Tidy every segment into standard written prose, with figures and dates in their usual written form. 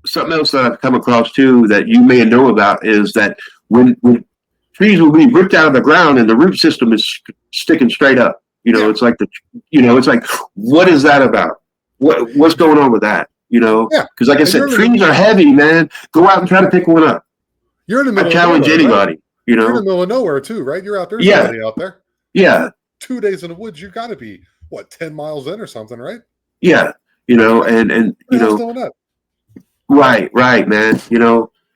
something else that I've come across too that you may know about is that when trees will be ripped out of the ground and the root system is sticking straight up. Yeah. It's like it's like, what is that about? What's going on with that? Yeah. Because like I said, trees are heavy, man. Go out and try to pick one up. You're in the middle I challenge of nowhere, anybody. right? You're in the middle of nowhere too, right? You're out there. Yeah. Somebody out there. Yeah. 2 days in the woods, you got to be 10 miles in or something, right? Yeah. And doing that? Right, man.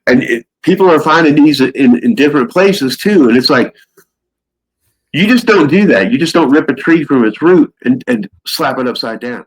And people are finding these in different places too, and it's like you just don't do that. You just don't rip a tree from its root and slap it upside down.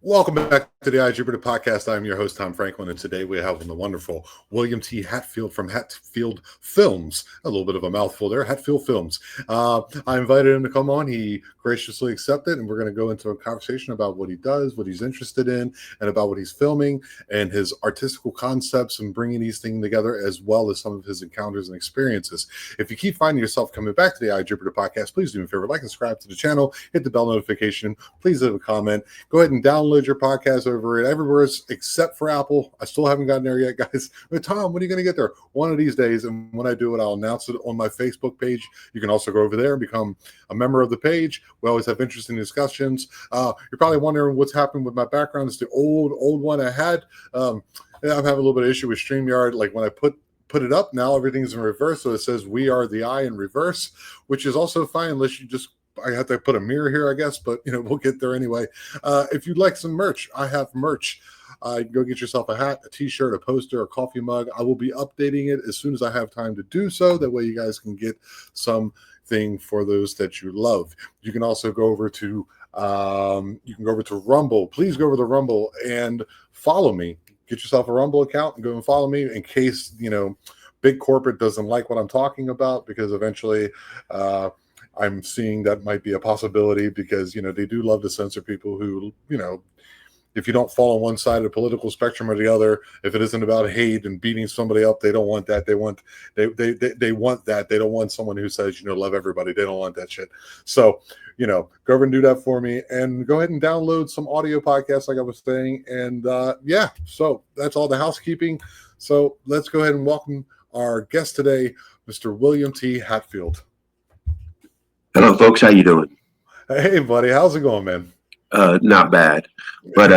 Welcome back to the iJupiter podcast. I'm your host, Tom Franklin, and today we have the wonderful William T. Hatfield from Hatfield Films. A little bit of a mouthful there, Hatfield Films. I invited him to come on. He graciously accepted, and we're going to go into a conversation about what he does, what he's interested in, and about what he's filming, and his artistical concepts and bringing these things together, as well as some of his encounters and experiences. If you keep finding yourself coming back to the iJupiter podcast, please do me a favor, like and subscribe to the channel, hit the bell notification, please leave a comment, go ahead and download your podcast over it everywhere except for Apple. I still haven't gotten there yet, guys. But Tom, when are you going to get there? One of these days, and when I do it, I'll announce it on my Facebook page. You can also go over there and become a member of the page. We always have interesting discussions. You're probably wondering what's happened with my background. It's the old one I had. I'm having a little bit of issue with StreamYard. Like when I put it up, now everything's in reverse, so it says "We Are the Eye" in reverse, which is also fine unless you just. I have to put a mirror here, I guess, but we'll get there anyway. If you'd like some merch, I have merch. Go get yourself a hat, a t-shirt, a poster, a coffee mug. I will be updating it as soon as I have time to do so. That way you guys can get something for those that you love. You can also go over to Rumble. Please go over to Rumble and follow me. Get yourself a Rumble account and go and follow me in case, big corporate doesn't like what I'm talking about, because eventually I'm seeing that might be a possibility, because, they do love to censor people who, if you don't fall on one side of the political spectrum or the other, if it isn't about hate and beating somebody up, they don't want that. They want that. They don't want someone who says, love everybody. They don't want that shit. So, go over and do that for me, and go ahead and download some audio podcasts like I was saying. And so that's all the housekeeping. So let's go ahead and welcome our guest today, Mr. William T. Hatfield. Hello, folks. How you doing? Hey, buddy. How's it going, man? Not bad, but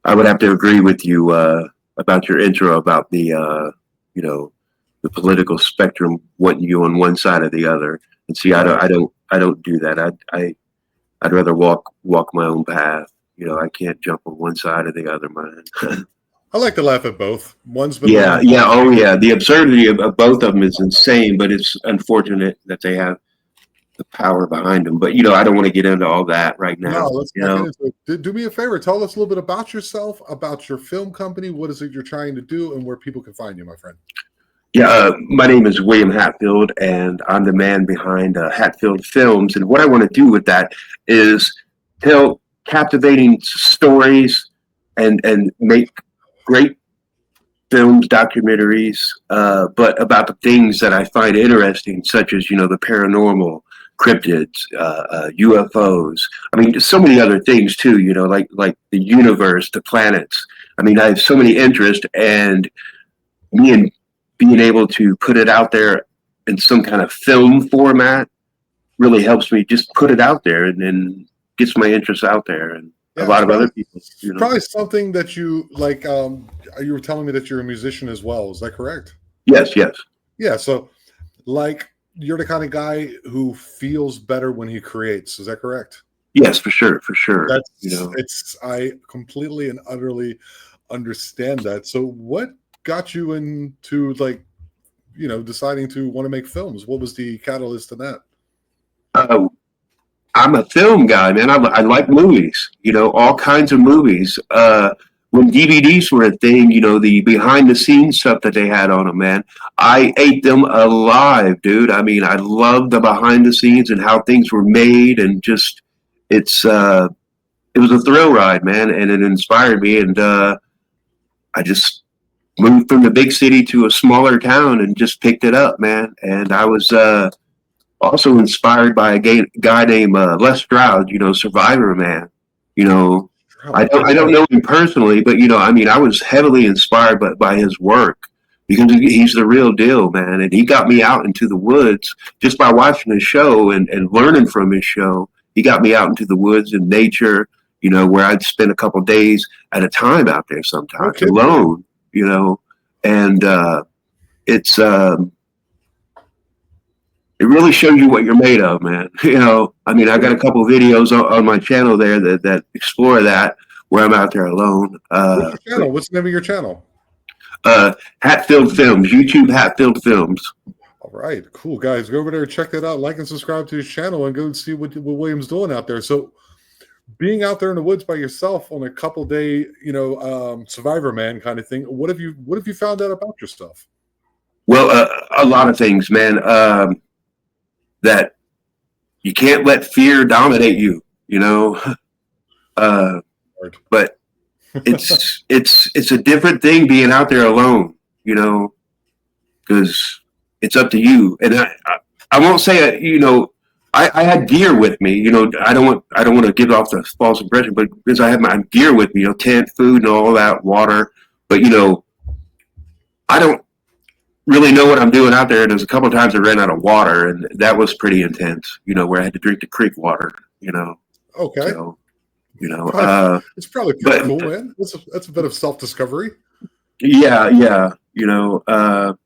I would have to agree with you about your intro about the the political spectrum wanting you on one side or the other. And see, I don't do that. I'd rather walk my own path. I can't jump on one side or the other, man. I like to laugh at both. One's been The absurdity of both of them is insane, but it's unfortunate that they have the power behind them. But I don't want to get into all that right now. No, let's get into it. Do me a favor. Tell us a little bit about yourself, about your film company. What is it you're trying to do, and where people can find you, my friend? Yeah, my name is William Hatfield, and I'm the man behind Hatfield Films. And what I want to do with that is tell captivating stories and make great films, documentaries, but about the things that I find interesting, such as, the paranormal, cryptids, UFOs. I mean, so many other things too, like the universe, the planets. I mean, I have so many interests, and being able to put it out there in some kind of film format really helps me just put it out there and gets my interests out there. And a Yeah, lot of other people, you know. probably something that you like. You were telling me that you're a musician as well. Is that correct? Yes, yes. Yeah. So, like, you're the kind of guy who feels better when he creates. Is that correct? Yes, for sure, for sure. You That's know, it's. I completely and utterly understand that. So, what got you into like deciding to want to make films? What was the catalyst in that? uh, I'm a film guy, man. I like movies, you know, all kinds of movies. When DVDs were a thing, you know, the behind the scenes stuff that they had on them, man, I ate them alive, dude. I mean, I love the behind the scenes and how things were made, and just it's it was a thrill ride, man, and it inspired me. And I just moved from the big city to a smaller town and just picked it up, man. And I was also inspired by a guy named Les Stroud, you know, Survivor Man. You know, I don't know him personally, but you know, I mean, I was heavily inspired by his work because he's the real deal, man. And he got me out into the woods just by watching his show and learning from his show. He got me out into the woods and nature, you know, where I'd spend a couple of days at a time out there sometimes Okay. alone, you know, and it's it really shows you what you're made of, man. You know, I mean, I got a couple of videos on my channel there that explore that where I'm out there alone. What's your channel? What's the name of your channel? Hatfield Films, YouTube Hatfield Films. All right, cool guys. Go over there, check that out, like and subscribe to his channel, and go and see what William's doing out there. So, being out there in the woods by yourself on a couple day, Survivor Man kind of thing. What have you found out about yourself? Well, a lot of things, man. That you can't let fear dominate you. You know, but it's a different thing being out there alone. You know, because it's up to you. And I won't say you know. I had gear with me, you know. I don't want to give off the false impression, but because I had my gear with me, you know, tent, food, and all that, water. But you know, I don't really know what I'm doing out there. There's a couple of times I ran out of water, and that was pretty intense. You know, where I had to drink the creek water. You know. Okay. So, you know, it's probably pretty cool, man. That's a bit of self-discovery. Yeah, yeah. You know,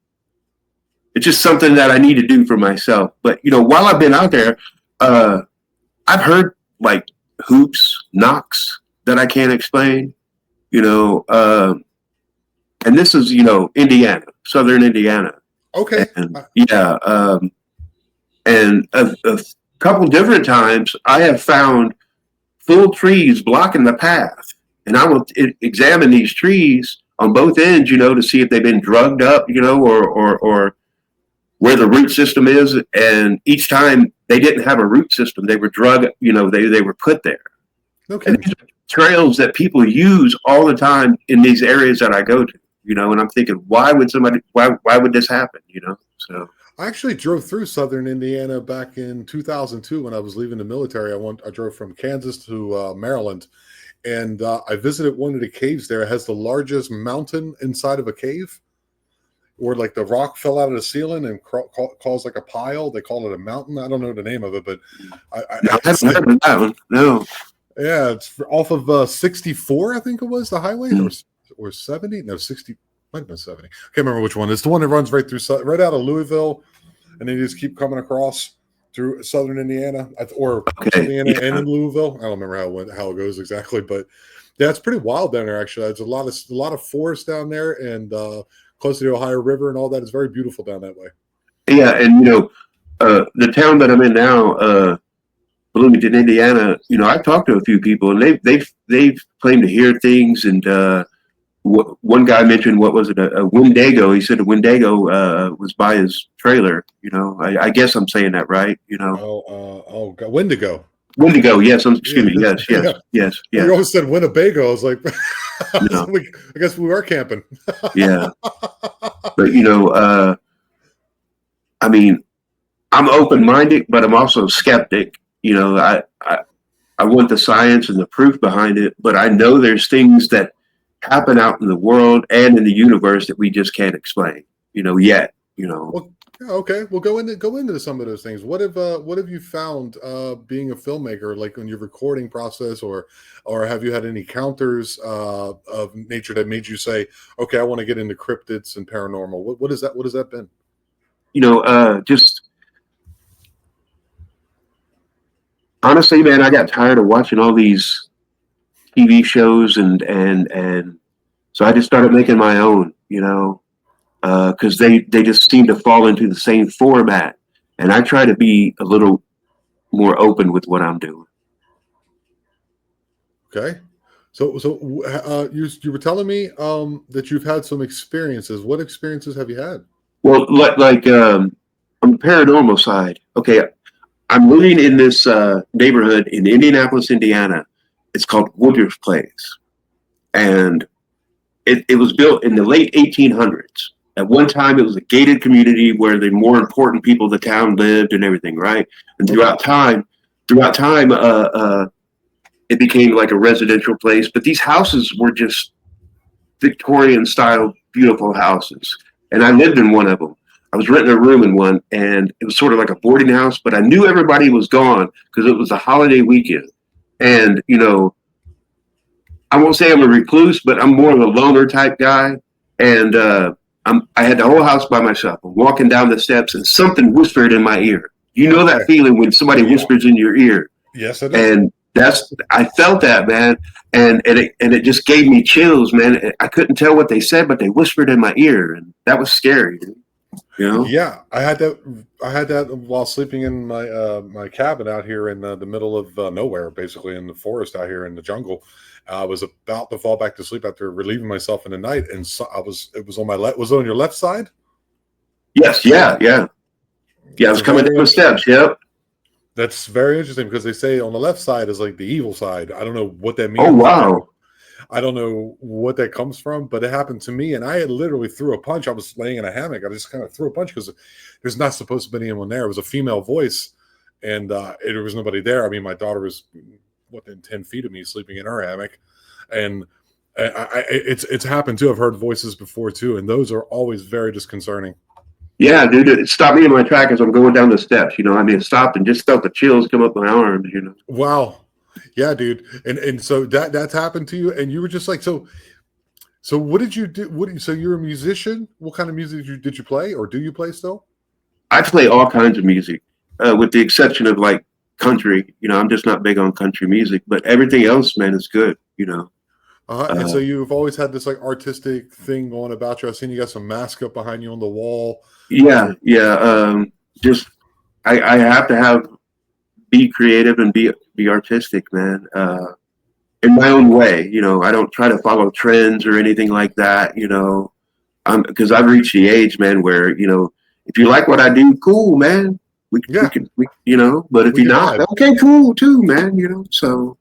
it's just something that I need to do for myself. But you know, while I've been out there, I've heard like hoops, knocks that I can't explain. You know, and this is Indiana, southern Indiana. Okay. And, yeah, and a couple different times I have found full trees blocking the path, and I will examine these trees on both ends, you know, to see if they've been drugged up, you know, or where the root system is. And each time they didn't have a root system, they were drugged, you know, they were put there. Okay. And these are trails that people use all the time in these areas that I go to, you know, and I'm thinking, why would this happen, you know? So I actually drove through southern Indiana back in 2002 when I was leaving the military. I drove from Kansas to Maryland, and I visited one of the caves there. It has the largest mountain inside of a cave, where like the rock fell out of the ceiling and caused like a pile. They call it a mountain. I don't know the name of it, but I haven't heard of that one. No. Yeah, it's off of 64, I think it was, the highway, or 70? No, 60. Might have been 70. I can't remember which one. It's the one that runs right out of Louisville, and then you just keep coming across through southern Indiana, or Indiana and in Louisville. I don't remember how it goes exactly, but yeah, it's pretty wild down there. Actually, there's a lot of forest down there, and close to the Ohio River and all that. It's very beautiful down that way. Yeah, and you know, the town that I'm in now, Bloomington, Indiana. You know, I've talked to a few people, and they've claimed to hear things. And one guy mentioned, what was it, a Wendigo? He said a Wendigo was by his trailer. You know, I guess I'm saying that right. You know, God, Wendigo. Wendigo, yes. Excuse me. Yes. You always said Winnebago. I was like, no. I guess we were camping. Yeah, but you know, I mean, I'm open-minded, but I'm also skeptic. You know, I want the science and the proof behind it, but I know there's things that happen out in the world and in the universe that we just can't explain. You know, yet. You know. Well, Yeah, okay. Well, go into some of those things. What have you found being a filmmaker, like in your recording process, or have you had any encounters of nature that made you say, okay, I want to get into cryptids and paranormal? What is that? What has that been? Just honestly, man, I got tired of watching all these TV shows and so I just started making my own, because they just seem to fall into the same format, and I try to be a little more open with what I'm doing. Okay. You were telling me that you've had some experiences. What experiences have you had? Well, on the paranormal side, okay, I'm living in this neighborhood in Indianapolis, Indiana. It's called Woodruff Place, and it was built in the late 1800s. At one time, it was a gated community where the more important people of the town lived and everything, right? And throughout time, it became like a residential place. But these houses were just Victorian style, beautiful houses. And I lived in one of them. I was renting a room in one, and it was sort of like a boarding house, but I knew everybody was gone because it was a holiday weekend. And, I won't say I'm a recluse, but I'm more of a loner type guy. And I had the whole house by myself. I'm walking down the steps, and something whispered in my ear. You know that feeling when somebody whispers in your ear? Yes, I do. And I felt that, man, and it just gave me chills, man. I couldn't tell what they said, but they whispered in my ear, and that was scary. Yeah, I had that. I had that while sleeping in my cabin out here in the middle of nowhere, basically in the forest out here in the jungle. I was about to fall back to sleep after relieving myself in the night, and so it was on my left. Was it on your left side? Yes, yeah. I was coming down the steps. Yep. That's very interesting because they say on the left side is like the evil side. I don't know what that means. Oh wow. I don't know what that comes from, but it happened to me, and I had literally threw a punch. I was laying in a hammock. I just kind of threw a punch because there's not supposed to be anyone there. It was a female voice, and there was nobody there. I mean, my daughter was within 10 feet of me, sleeping in her hammock, and it's happened too. I've heard voices before too, and those are always very disconcerting. Yeah, dude, it stopped me in my track as I'm going down the steps. It stopped and just felt the chills come up my arms. Wow. Yeah, dude. And so that's happened to you, and you were just like, so what did you do? So you're a musician. What kind of music did you play, or do you play still? I play all kinds of music, with the exception of like country. I'm just not big on country music, but everything else, man, is good. And so you've always had this like artistic thing going about you. I've seen you got some mask up behind you on the wall. Yeah. Just I have to be creative and be artistic, man. In my own way, I don't try to follow trends or anything like that. Because I've reached the age, man, where if you like what I do, cool, man. We can, but if you're not, okay, cool too, man. So.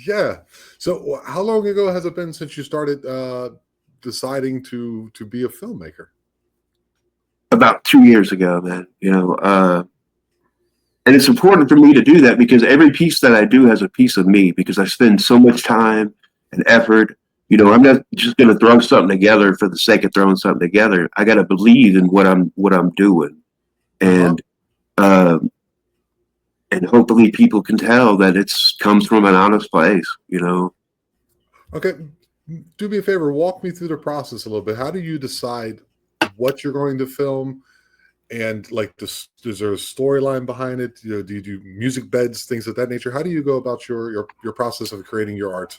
Yeah. So how long ago has it been since you started deciding to be a filmmaker? About 2 years ago, man. And it's important for me to do that because every piece that I do has a piece of me because I spend so much time and effort. I'm not just going to throw something together for the sake of throwing something together. I got to believe in what I'm doing, and and hopefully people can tell that it's comes from an honest place. Okay, do me a favor. Walk me through the process a little bit. How do you decide what you're going to film? And like, is there a storyline behind it? Do you do music beds, things of that nature? How do you go about your process of creating your art?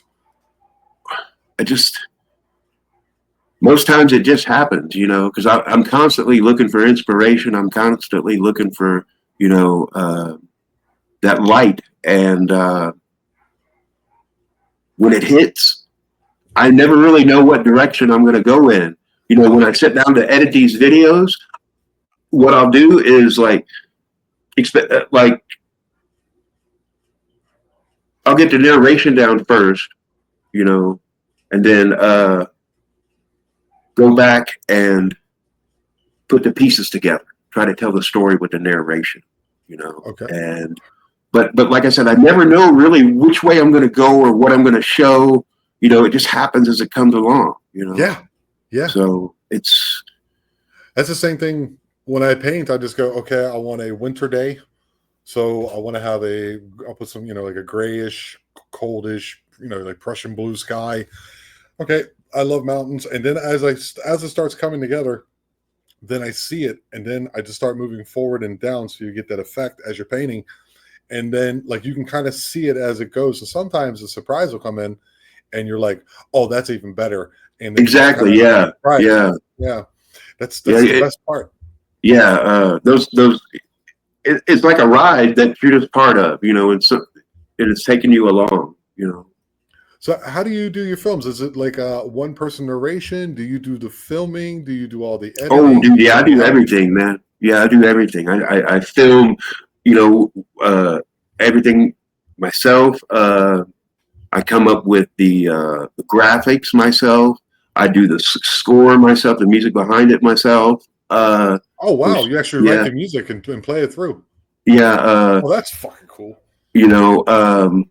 Most times it just happens, because I'm constantly looking for inspiration. I'm constantly looking for, that light. And when it hits, I never really know what direction I'm going to go in. When I sit down to edit these videos, what I'll do is I'll get the narration down first, and then go back and put the pieces together, try to tell the story with the narration, Okay. And but like I said, I never know really which way I'm going to go or what I'm going to show. It just happens as it comes along. Yeah. So that's the same thing when I paint, I just go, okay, I want a winter day. So I want to have I'll put some, like a grayish, coldish, like Prussian blue sky. Okay, I love mountains. And then as it starts coming together, then I see it, and then I just start moving forward and down, so you get that effect as you're painting. And then like you can kind of see it as it goes. So sometimes a surprise will come in, and you're like, "Oh, that's even better." And then you just kind Exactly. of Yeah. right, Yeah. yeah. That's Yeah. the best part. Yeah. Those. It's like a ride that you're just part of. And so it's taking you along. So how do you do your films? Is it like a one person narration? Do you do the filming? Do you do all the Oh, editing? dude. Yeah, I do everything, man. Yeah, I do everything. I film. You know, everything myself. I come up with the graphics myself. I do the score myself, the music behind it myself. Oh wow, Which, you actually write yeah, the music and play it through. yeah. Oh, that's fucking cool. You know,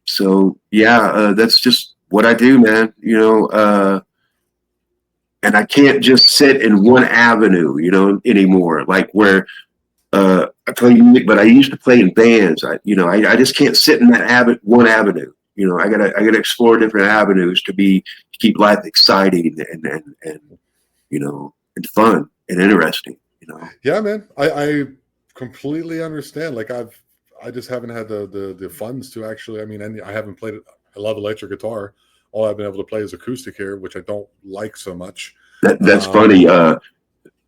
so yeah, that's just what I do, man. And I can't just sit in one avenue, anymore. Like where I play music, but I used to play in bands. I just can't sit in that one avenue. I gotta explore different avenues to keep life exciting and fun and interesting. Yeah, man. I completely understand. Like I just haven't had the funds to actually. I mean, I haven't played it. I love electric guitar. All I've been able to play is acoustic here, which I don't like so much. That's funny.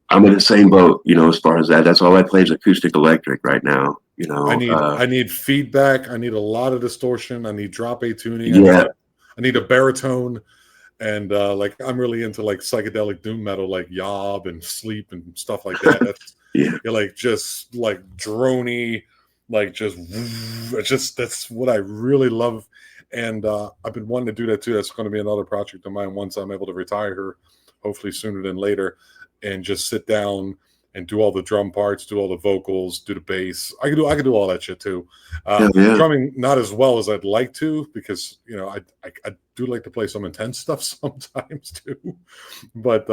I'm in the same boat, as far as that. That's all I play is acoustic electric right now. I need feedback. I need a lot of distortion. I need drop A tuning. Yeah, I need a baritone. And like I'm really into like psychedelic doom metal, like Yob and Sleep and stuff like that. That's yeah, like just like drony, like just that's what I really love. And I've been wanting to do that too. That's going to be another project of mine once I'm able to retire here, hopefully sooner than later, and just sit down and do all the drum parts, do all the vocals, do the bass. I could do all that shit too. yeah. Drumming not as well as I'd like to, because I do like to play some intense stuff sometimes too. But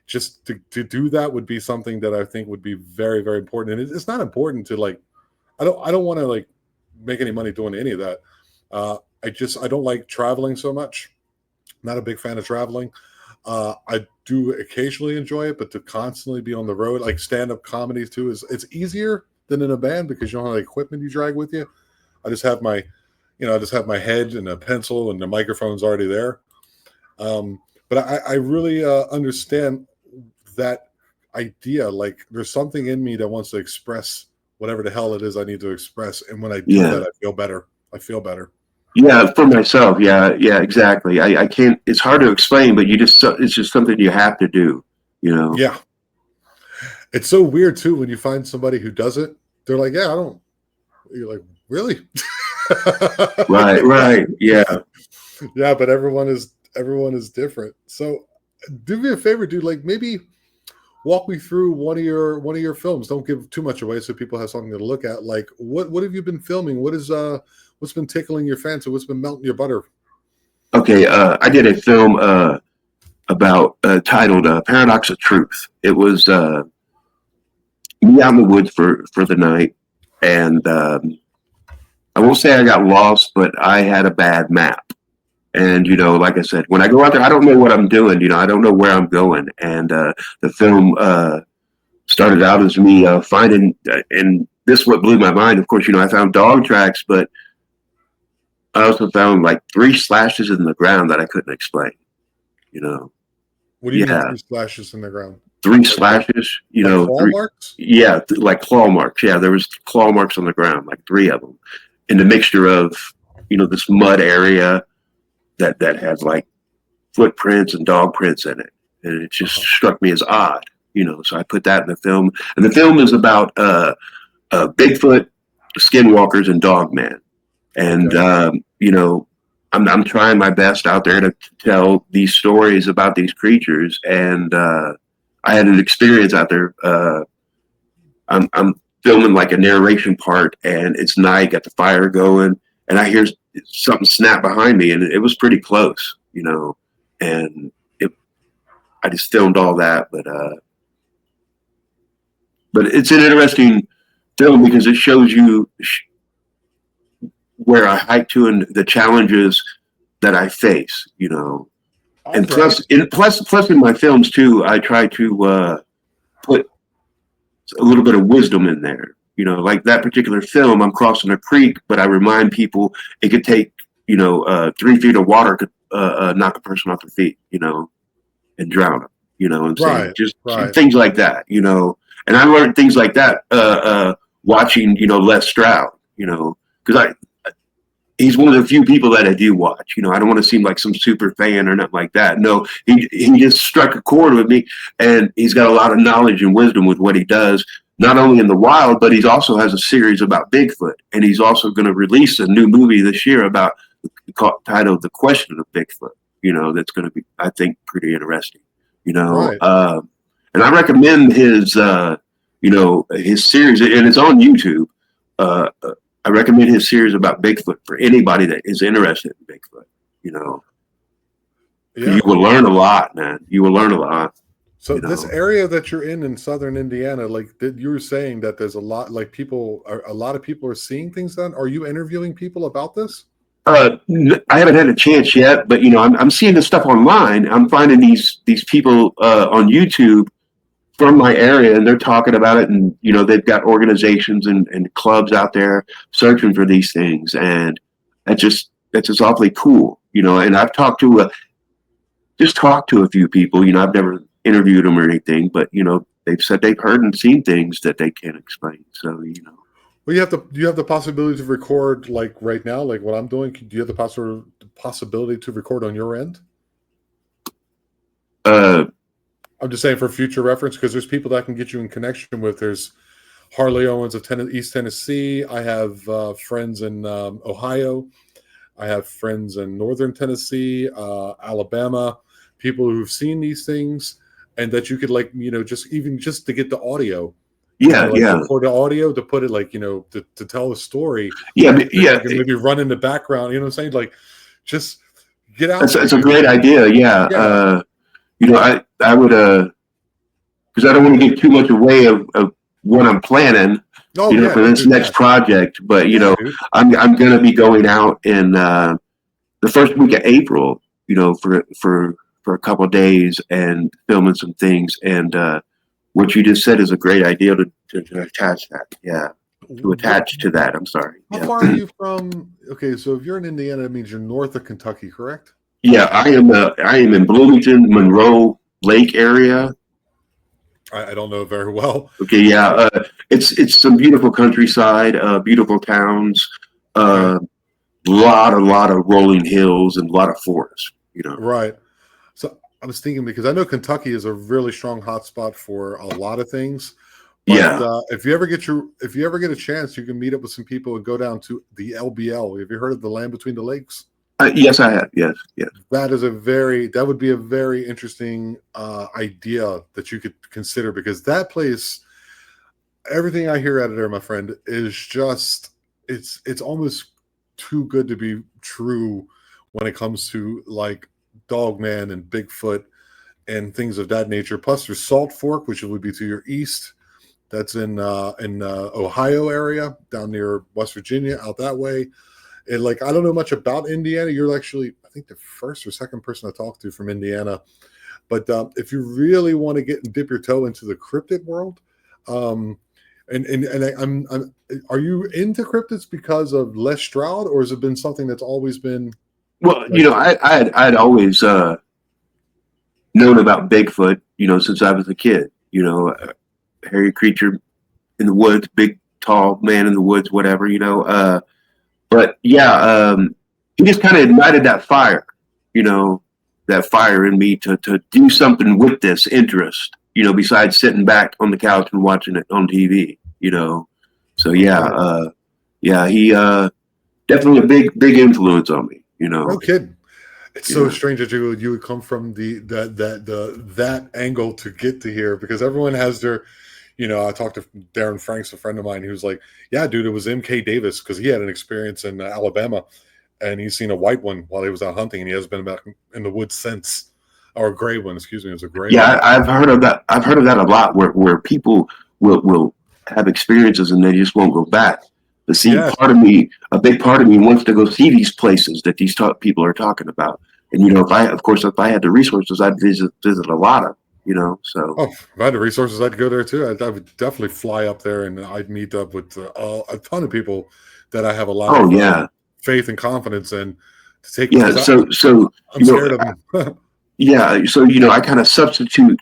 just to do that would be something that I think would be very, very important. And it's not important to like I don't want to like make any money doing any of that. I don't like traveling so much. Not a big fan of traveling. I do occasionally enjoy it, but to constantly be on the road, like stand-up comedy too, it's easier than in a band because you don't have the equipment you drag with you. I just have I just have my head and a pencil and the microphone's already there. But I really understand that idea. Like there's something in me that wants to express whatever the hell it is I need to express. And when I do Yeah. that, I feel better. I feel better. Yeah, for myself. Yeah, yeah, exactly. I can't. It's hard to explain, but it's just something you have to do. Yeah. It's so weird too when you find somebody who does it. They're like, yeah, I don't. You're like, really? Right, right. Yeah. Yeah, but everyone is different. So do me a favor, dude. Like maybe walk me through one of your films. Don't give too much away so people have something to look at. Like what have you been filming? What's been tickling your fancy? What's been melting your butter? Okay. I did a film about titled "Paradox of Truth." It was me out in the woods for the night, and I won't say I got lost, but I had a bad map. And like I said, when I go out there, I don't know what I'm doing. I don't know where I'm going. And the film started out as me finding, and this is what blew my mind. Of course, I found dog tracks, but I also found like 3 slashes in the ground that I couldn't explain. What do you mean Yeah, 3 splashes in the ground? 3 slashes. Like claw Three. marks? Yeah, like claw marks. Yeah, there was claw marks on the ground, like 3 of them, in the mixture of this mud area that had like footprints and dog prints in it, and it just struck me as odd. So I put that in the film, and the film is about Bigfoot, skinwalkers, and Dogman. And I'm trying my best out there to tell these stories about these creatures. And I had an experience out there. I'm filming like a narration part, and it's night, got the fire going, and I hear something snap behind me, and it was pretty close, and I just filmed all that. But but it's an interesting film because it shows you where I hike to and the challenges that I face, and plus in my films too, I try to put a little bit of wisdom in there. Like that particular film, I'm crossing a creek, but I remind people it could take 3 feet of water could knock a person off their feet, and drown them. And saying just things like that, And I learned things like that watching, Les Stroud, because he's one of the few people that I do watch. I don't want to seem like some super fan or nothing like that. No, he just struck a chord with me, and he's got a lot of knowledge and wisdom with what he does, not only in the wild, but he also has a series about Bigfoot, and he's also going to release a new movie this year about titled "The Question of Bigfoot." That's going to be, I think, pretty interesting. And I recommend his his series, and it's on YouTube. I recommend his series about Bigfoot for anybody that is interested in Bigfoot. You will learn a lot, man. You will learn a lot. So this area that you're in southern Indiana, like you were saying that there's a lot, like a lot of people are seeing things then. Are you interviewing people about this? I haven't had a chance yet, but I'm seeing this stuff online. I'm finding these people on YouTube from my area, and they're talking about it, and they've got organizations and clubs out there searching for these things, and that's just awfully cool, And I've talked to a few people. I've never interviewed them or anything, but they've said they've heard and seen things that they can't explain. So Well, you have the possibility to record like right now, like what I'm doing. Do you have the possibility to record on your end? I'm just saying for future reference, because there's people that can get you in connection with. There's Harley Owens of East Tennessee. I have friends in Ohio. I have friends in Northern Tennessee, Alabama, people who've seen these things, and that you could just to get the audio. Record the audio to put it to tell a story. Maybe run in the background. You know what I'm saying? Like, just get out. That's a great idea. Yeah. I would because I don't want to give too much away of what I'm planning. For this next project. But I'm going to be going out in the first week of April. For a couple of days and filming some things. And what you just said is a great idea to attach that. Yeah. To attach to that. I'm sorry. How far are you from? Okay, so if you're in Indiana, it means you're north of Kentucky, correct? Yeah, I am in Bloomington, Monroe Lake area. I don't know very well. Okay, yeah, it's some beautiful countryside, beautiful towns, lot of rolling hills and a lot of forests. Right. So I was thinking, because I know Kentucky is a really strong hotspot for a lot of things. But, if you ever get a chance, you can meet up with some people and go down to the LBL. Have you heard of the Land Between the Lakes? Yes, I have. Yes. That would be a very interesting idea that you could consider, because that place, everything I hear out of there, my friend, is just it's almost too good to be true when it comes to like Dogman and Bigfoot and things of that nature. Plus, there's Salt Fork, which would be to your east. That's in Ohio area, down near West Virginia, out that way. And I don't know much about Indiana. You're actually, I think, the first or second person I talked to from Indiana. But if you really want to dip your toe into the cryptid world, are you into cryptids because of Les Stroud, or has it been something that's always been? Well, I'd always known about Bigfoot, since I was a kid. Hairy creature in the woods, big, tall man in the woods, whatever. But yeah, he just kind of ignited that fire, that fire in me to do something with this interest, besides sitting back on the couch and watching it on TV, So yeah, he definitely a big influence on me, No kidding. It's so strange that you would come from that angle to get to here, because everyone has their. I talked to Darren Franks, a friend of mine, who's like, yeah, dude, it was M.K. Davis, because he had an experience in Alabama, and he's seen a white one while he was out hunting, and he hasn't been back in the woods since, or a gray one, excuse me. It was a gray one. I've heard of that. I've heard of that a lot, where people will have experiences and they just won't go back. The see Yes. part of me, a big part of me wants to go see these places that these people are talking about. And if I had the resources, I'd visit a lot of, so. Oh, if I had the resources, I'd go there too. I would definitely fly up there, and I'd meet up with a ton of people that I have a lot Oh of yeah. faith and confidence in to take. Yeah. So, I'm scared of them. yeah. So, I kind of substitute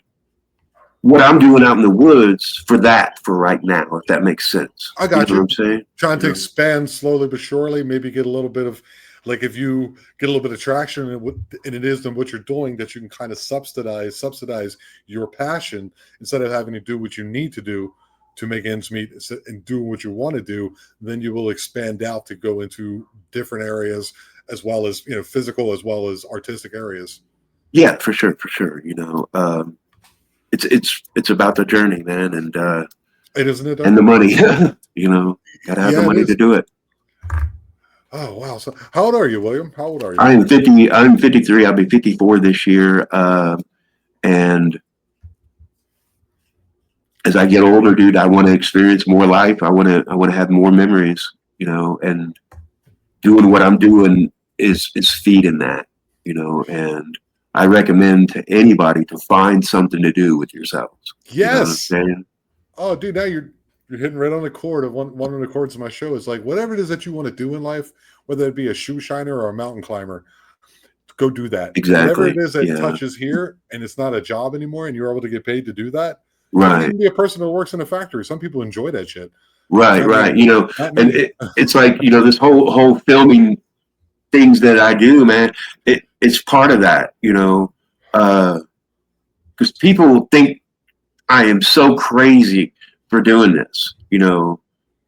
what I'm doing out in the woods for right now, if that makes sense. I got You know you. what I'm saying? Trying to expand slowly but surely, maybe get a little bit of, like, if you get a little bit of traction and it is in what you're doing, that you can kind of subsidize your passion instead of having to do what you need to do to make ends meet and do what you want to do. Then you will expand out to go into different areas, as well as physical as well as artistic areas. Yeah, for sure. It's about the journey, man, and It isn't it? and the money. Gotta have the Yeah, it money to is. do it. Oh wow! So, how old are you, William? How old are you? I'm 50. I'm 53. I'll be 54 this year. And as I get older, dude, I want to experience more life. I want to have more memories. And doing what I'm doing is feeding that. And I recommend to anybody to find something to do with yourselves. Yes. You know what I'm saying? Oh, dude, now you're hitting right on the chord of one of the chords of my show. Is like, whatever it is that you want to do in life, whether it be a shoe shiner or a mountain climber, go do that. Exactly. Whatever it is that Yeah. touches here and it's not a job anymore and you're able to get paid to do that. Right. You can even be a person who works in a factory. Some people enjoy that shit. Right. Not And me. it's like, this whole filming things that I do, man, it's part of that, because people think I am so crazy for doing this,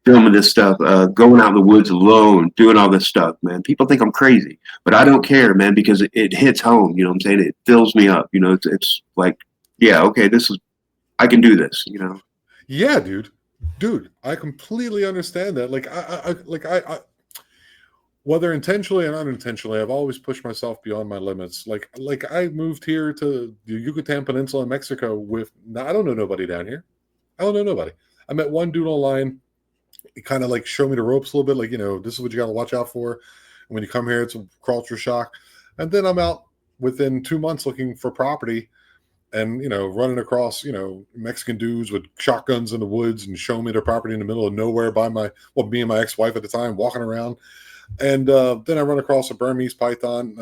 filming this stuff, going out in the woods alone, doing all this stuff, man. People think I'm crazy, but I don't care, man, because it hits home. You know what I'm saying? It fills me up. It's like, yeah, okay, I can do this. Yeah, dude, I completely understand that. Like, I whether intentionally or unintentionally, I've always pushed myself beyond my limits. Like I moved here to the Yucatan Peninsula in Mexico I don't know nobody down here. I don't know nobody. I met one dude online. He kind of like showed me the ropes a little bit. Like, this is what you got to watch out for. And when you come here, it's a culture shock. And then I'm out within 2 months looking for property and, running across, Mexican dudes with shotguns in the woods and showing me their property in the middle of nowhere me and my ex-wife at the time walking around. And then I run across a Burmese python,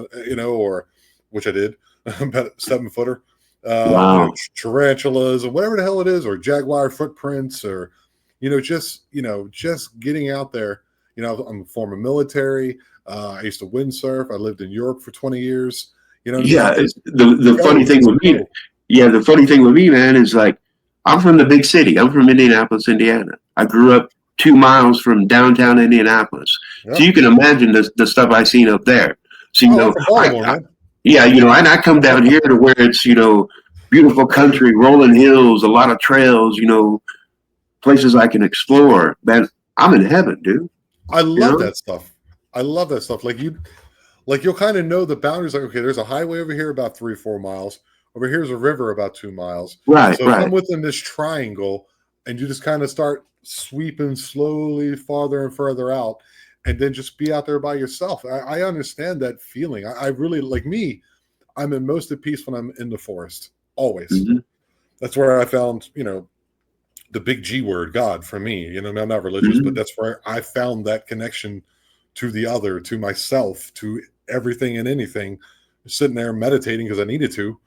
which I did, about a 7-footer, Wow. tarantulas or whatever the hell it is, or jaguar footprints, or, just getting out there. I'm a former military. I used to windsurf. I lived in Europe for 20 years. Yeah. The funny thing with me, the funny thing with me, man, is like, I'm from the big city. I'm from Indianapolis, Indiana. I grew up 2 miles from downtown Indianapolis. Yep. So you can imagine the stuff I seen up there. So, and I come down here to where it's, beautiful country, rolling hills, a lot of trails, places I can explore. Man, I'm in heaven, dude. I love that stuff. I love that stuff. Like you'll kind of know the boundaries. Like, okay, there's a highway over here about 3 or 4 miles. Over here's a river about 2 miles. Right. So if I'm within this triangle and you just kind of start sweeping slowly farther and further out, and then just be out there by yourself. I understand that feeling. I really, like me, I'm in most at peace when I'm in the forest. Always. Mm-hmm. That's where I found, the big G word, God, for me. I'm not religious, mm-hmm. but that's where I found that connection to the other, to myself, to everything and anything. Sitting there meditating because I needed to,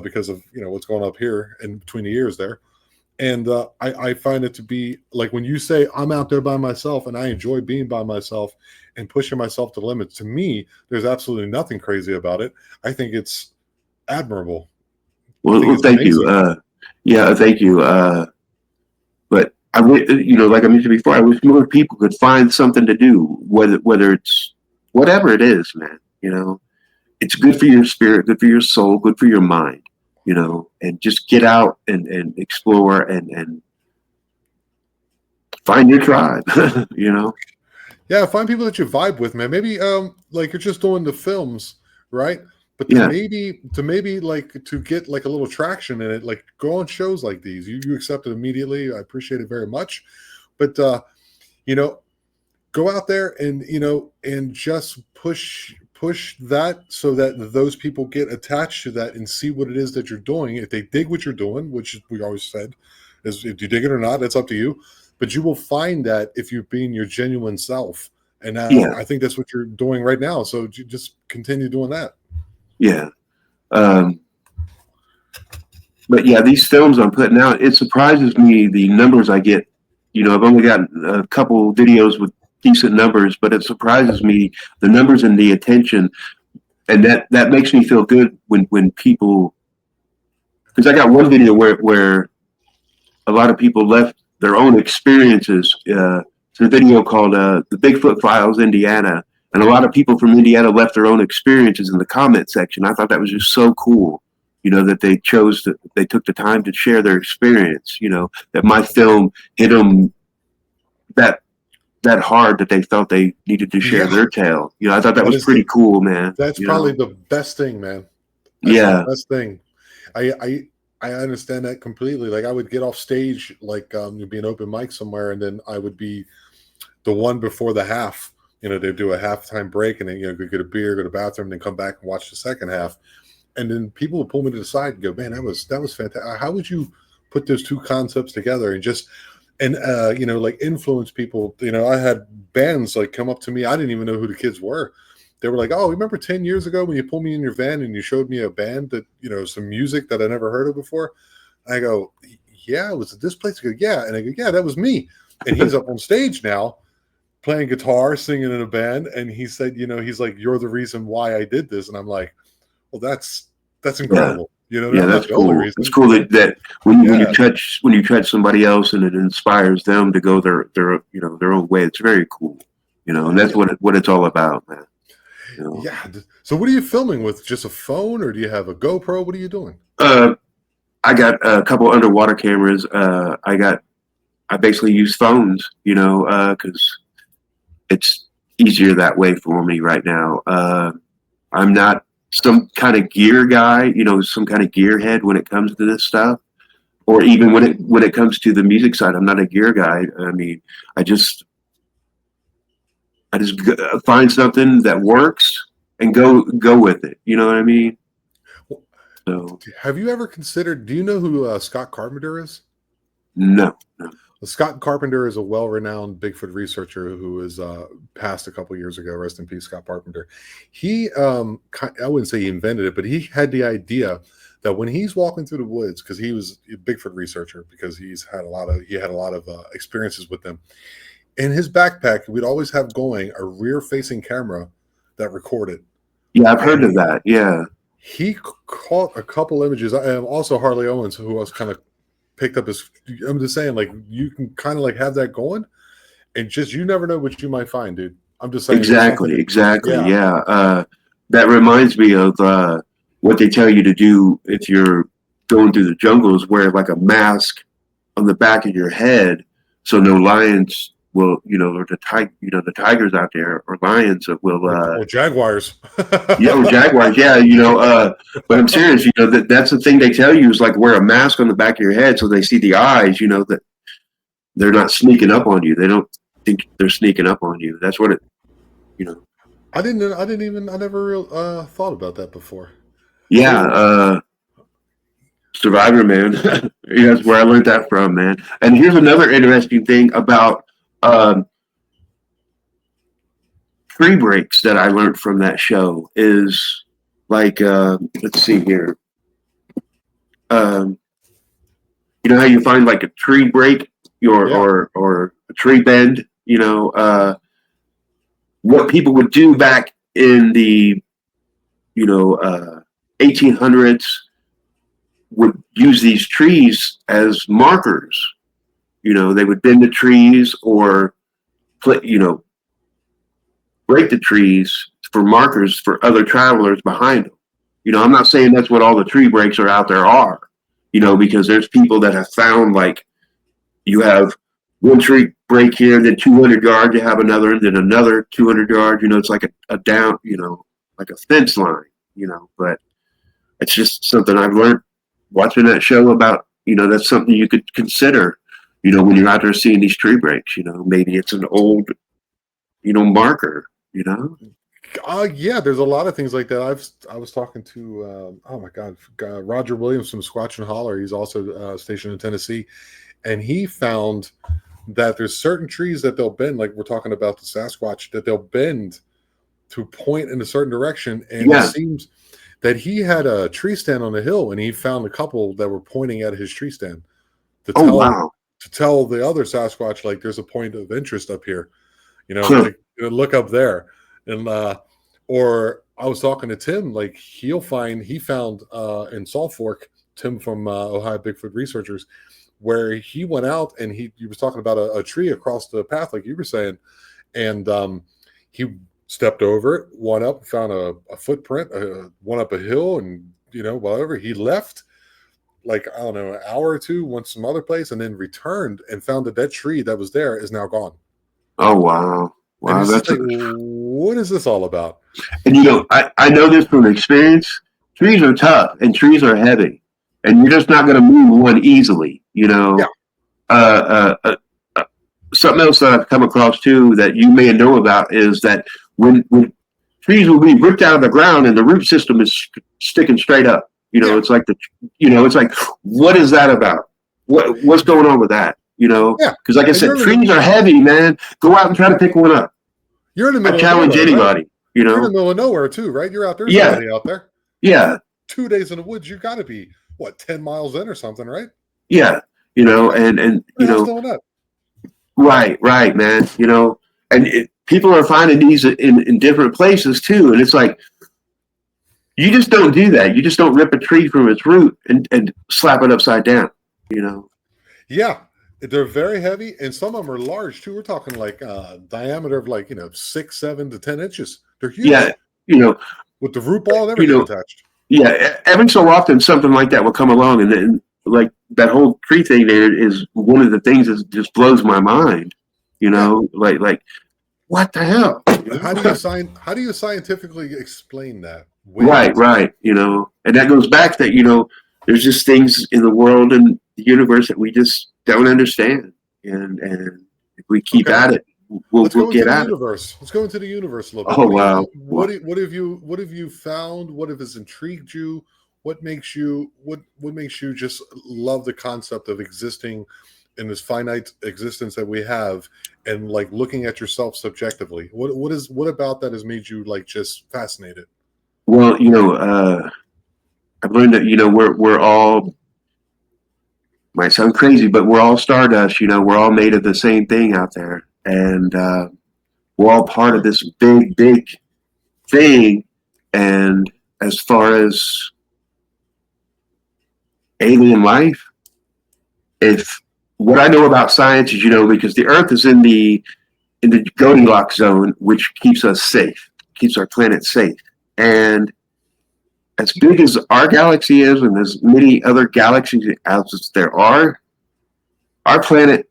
because of what's going up here in between the ears there. And I find it to be like when you say I'm out there by myself and I enjoy being by myself and pushing myself to limits. To me, there's absolutely nothing crazy about it. I think it's admirable. Well, thank you. Thank you. But I, like I mentioned before, I wish more people could find something to do, whether it's whatever it is, man. It's good for your spirit, good for your soul, good for your mind. And just get out and explore and find your tribe, Yeah, find people that you vibe with, man. Maybe like you're just doing the films, right? But Yeah. to maybe like to get like a little traction in it, like go on shows like these. You accept it immediately. I appreciate it very much. But you know, go out there and and just push that so that those people get attached to that and see what it is that you're doing. If they dig what you're doing, which we always said is if you dig it or not, that's up to you. But you will find that if you're being your genuine self. And Yeah. I think that's what you're doing right now. So you just continue doing that. Yeah. But yeah, these films I'm putting out, it surprises me the numbers I get. I've only got a couple videos with decent numbers, but it surprises me the numbers and the attention, and that makes me feel good when people. Because I got one video where a lot of people left their own experiences. It's a video called "The Bigfoot Files, Indiana," and a lot of people from Indiana left their own experiences in the comment section. I thought that was just so cool. That they took the time to share their experience. That my film hit them that hard that they felt they needed to share their tale. I thought that was pretty cool, man. That's probably the best thing, man. That's the best thing. I understand that completely. Like I would get off stage, like you'd be an open mic somewhere, and then I would be the one before the half. They'd do a halftime break, and then go get a beer, go to the bathroom, and then come back and watch the second half. And then people would pull me to the side and go, "Man, that was fantastic. How would you put those two concepts together and like influence people?" I had bands like come up to me. I didn't even know who the kids were. They were like, "Oh, remember 10 years ago when you pulled me in your van and you showed me a band that, some music that I never heard of before?" I go, "Yeah, was it this place?" I go, "Yeah." And I go, "Yeah, that was me." And he's up on stage now playing guitar, singing in a band. And he said, he's like, "You're the reason why I did this." And I'm like, well, that's incredible. That's cool. It's cool that when you touch somebody else and it inspires them to go their own way. It's very cool. And that's what it's all about, man. Yeah. So what are you filming with? Just a phone, or do you have a GoPro? What are you doing? I got a couple underwater cameras. I basically use phones, because it's easier that way for me right now. I'm not some kind of gear guy, some kind of gearhead when it comes to this stuff, or even when it comes to the music side. I'm not a gear guy. I mean, I just find something that works and go with it. You know what I mean? So, have you ever considered? Do you know who Scott Carpenter is? No. Scott Carpenter is a well-renowned Bigfoot researcher who was passed a couple years ago. Rest in peace, Scott Carpenter. He, I wouldn't say he invented it, but he had the idea that when he's walking through the woods, because he was a Bigfoot researcher, because he had a lot of experiences with them. In his backpack, we'd always have going a rear-facing camera that recorded. Yeah, I've heard of that. Yeah. He caught a couple images. Also Harley Owens, who was kind of picked up his. I'm just saying, like, you can kind of like have that going, and just you never know what you might find, dude. I'm just saying. Exactly. Yeah. That reminds me of what they tell you to do if you're going through the jungles. Wear like a mask on the back of your head, so no lions will, or the tigers out there or lions will. Or jaguars. Or jaguars. Yeah. But I'm serious. That's the thing they tell you is like wear a mask on the back of your head so they see the eyes. That they're not sneaking up on you. They don't think they're sneaking up on you. That's what it. I never thought about that before. Yeah. Survivor, man. That's where I learned that from, man. And here's another interesting thing about tree breaks that I learned from that show is like, let's see here. How you find like a tree break or a tree bend, what people would do back in the, 1800s would use these trees as markers. They would bend the trees or break the trees for markers for other travelers behind them. I'm not saying that's what all the tree breaks are out there are, because there's people that have found like you have one tree break here, and then 200 yards you have another, and then another 200 yards. It's like a down, like a fence line. But it's just something I've learned watching that show about, that's something you could consider, when you're out there seeing these tree breaks, maybe it's an old, marker, Yeah, there's a lot of things like that. I was talking to oh my God, Roger Williams from Squatch and Holler. He's also stationed in Tennessee, and he found that there's certain trees that they'll bend, like we're talking about the Sasquatch, that they'll bend to point in a certain direction. And it Yeah. seems that he had a tree stand on the hill, and he found a couple that were pointing at his tree stand to Oh, tell wow. to tell the other Sasquatch, like, there's a point of interest up here, Huh. look up there. And or I was talking to Tim, like he found in Salt Fork, Tim from Ohio Bigfoot Researchers, where he went out and he was talking about a tree across the path, like you were saying, and he stepped over it, went up, found a footprint, went up a hill, and whatever, he left, like, I don't know, an hour or two, went some other place, and then returned and found that tree that was there is now gone. Oh, wow. And Wow. it's That's like, what is this all about? and I know this from experience. Trees are tough and trees are heavy, and you're just not going to move one easily, Yeah. Something else that I've come across too that you may know about is that when trees will be ripped out of the ground and the root system is sticking straight up. Yeah. It's like it's like, what is that about? What's going on with that? Yeah. Because like I said, trees are heavy, man. Go out and try to pick one up. You're in the middle I challenge of nowhere, anybody. right? You're in the middle of nowhere too, right? You're out there. Yeah. Somebody out there. Yeah. 2 days in the woods. You got to be 10 miles in or something, right? Yeah. And doing that? Right, man. And people are finding these in different places too, and it's like you just don't do that. You just don't rip a tree from its root and slap it upside down. Yeah, they're very heavy, and some of them are large too. We're talking like diameter of 6, 7 to 10 inches. They're huge. Yeah, with the root ball and everything attached. Yeah, every so often something like that will come along, and then like that whole tree thing there is one of the things that just blows my mind. Like what the hell? How do you scientifically explain that? Right. And that goes back that there's just things in the world and the universe that we just don't understand, and if we keep at it, we'll get at it. Let's go into the universe a little bit. Oh, wow. What have you found? What has intrigued you? What makes you just love the concept of existing in this finite existence that we have, and like looking at yourself subjectively? What about that has made you just fascinated? Well, I've learned that we're all, might sound crazy, but we're all stardust. We're all made of the same thing out there, and we're all part of this big thing. And as far as alien life, if what I know about science is, because the Earth is in the Goldilocks zone, which keeps us safe, keeps our planet safe, and as big as our galaxy is, and as many other galaxies as there are, our planet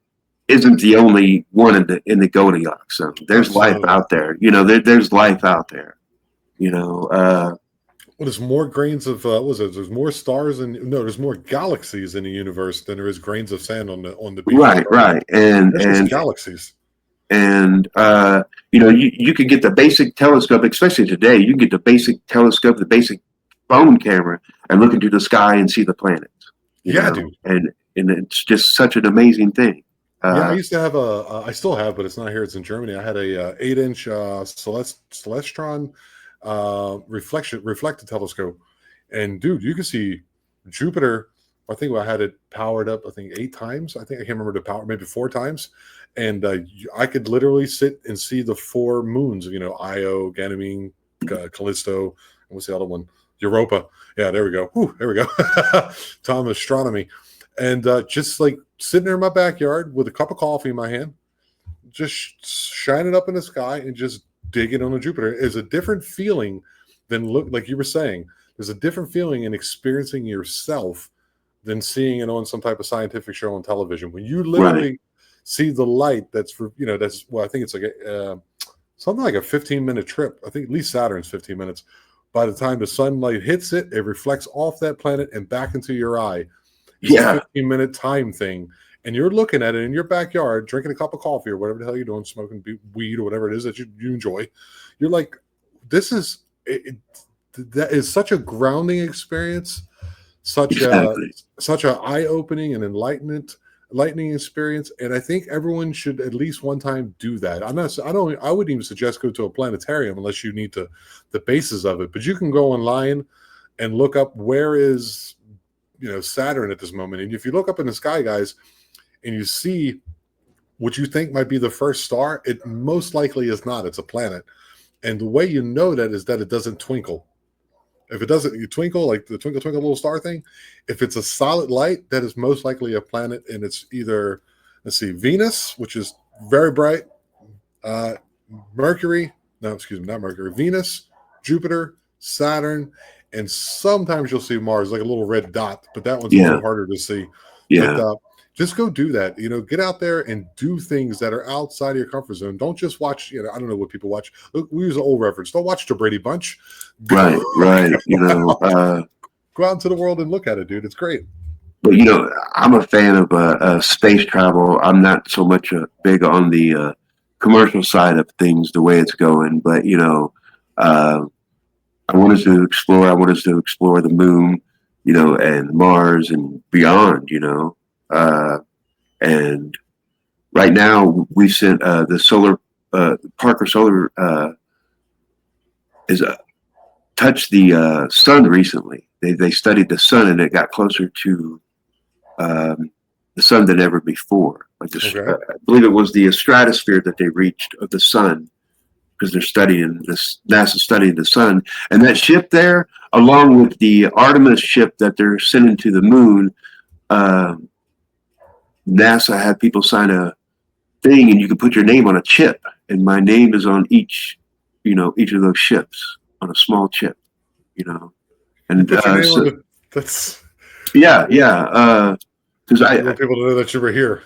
isn't the only one in the Goldilocks zone. There's life out there. There's life out there. There's more grains of there's more stars there's more galaxies in the universe than there is grains of sand on the beach. Right. And galaxies. And you could get the basic telescope, especially today. You can get the basic telescope, the basic phone camera, and look into the sky and see the planets. Dude. And it's just such an amazing thing. I used to have I still have, but it's not here. It's in Germany. I had a 8-inch Celestron reflected telescope, and dude, you can see Jupiter. I think I had it powered up, 8 times. I think I can't remember the power, maybe 4 times. And I could literally sit and see the 4 moons, Io, Ganymede, Callisto, and what's the other one? Europa. Yeah, there we go. Whew, there we go. Tom astronomy. And just like sitting there in my backyard with a cup of coffee in my hand, just shining up in the sky and just digging on the Jupiter is a different feeling than like you were saying. There's a different feeling in experiencing yourself than seeing it on some type of scientific show on television. When you literally see the light, I think it's like something like a 15-minute trip. I think at least Saturn's 15 minutes, by the time the sunlight hits it, it reflects off that planet and back into your eye. It's Yeah. a 15-minute time thing. And you're looking at it in your backyard, drinking a cup of coffee or whatever the hell you're doing, smoking weed or whatever it is that you enjoy. You're like, this is, that is such a grounding experience, such a eye-opening and enlightening experience. And I think everyone should at least one time do that. I wouldn't even suggest go to a planetarium unless you need the basis of it, but you can go online and look up where is, Saturn at this moment. And if you look up in the sky, guys, and you see what you think might be the first star, it most likely is not. It's a planet. And the way you know that is that it doesn't twinkle. If it doesn't, you twinkle, like the twinkle, twinkle little star thing. If it's a solid light, that is most likely a planet. And it's either, Venus, which is very bright, Venus, Jupiter, Saturn, and sometimes you'll see Mars, like a little red dot, but that one's a little harder to see. Yeah. But, just go do that. Get out there and do things that are outside of your comfort zone. Don't just watch, I don't know what people watch. Look, we use an old reference. Don't watch the Brady Bunch. Right. Go out into the world and look at it, dude. It's great. But, I'm a fan of space travel. I'm not so much big on the commercial side of things, the way it's going. But, I want us to explore. I want us to explore the moon, and Mars and beyond, and right now we sent the solar Parker Solar is touched the sun recently. They studied the sun and it got closer to the sun than ever before. I believe it was the stratosphere that they reached of the sun, because they're studying this. NASA studying the sun, and that ship there, along with the Artemis ship that they're sending to the moon. NASA had people sign a thing, and you can put your name on a chip, and my name is on each of those ships on a small chip, and that's yeah. Because I want people to know that you were here.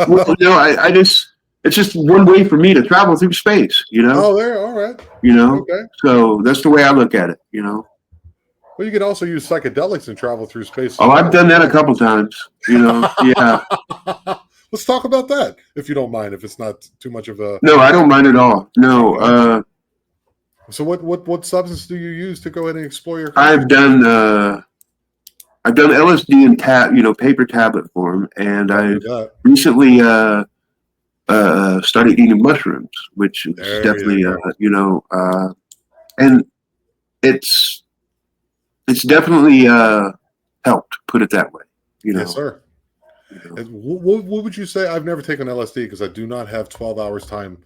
Well, I just, it's just one way for me to travel through space, Oh, there, all right. Okay. So that's the way I look at it, Well, you can also use psychedelics and travel through space. Oh, I've done that a couple times, Yeah. Let's talk about that, if you don't mind, if it's not too much of a... No, I don't mind at all. No. So what substance do you use to go ahead and explore your... I've done LSD in paper tablet form, and I recently started eating mushrooms, which is definitely and it's definitely helped, put it that way. Yes, sir. What would you say? I've never taken LSD because I do not have 12 hours time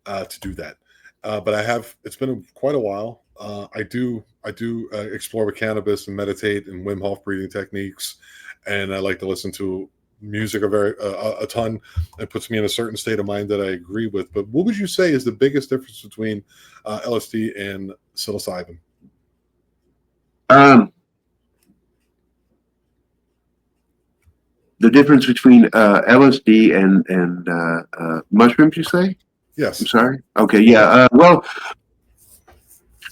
to do that. But I have. It's been quite a while. I do explore with cannabis and meditate and Wim Hof breathing techniques, and I like to listen to music a ton. It puts me in a certain state of mind that I agree with. But what would you say is the biggest difference between LSD and psilocybin? The difference between LSD and mushrooms, you say? Yes. I'm sorry. Okay. Yeah. Well,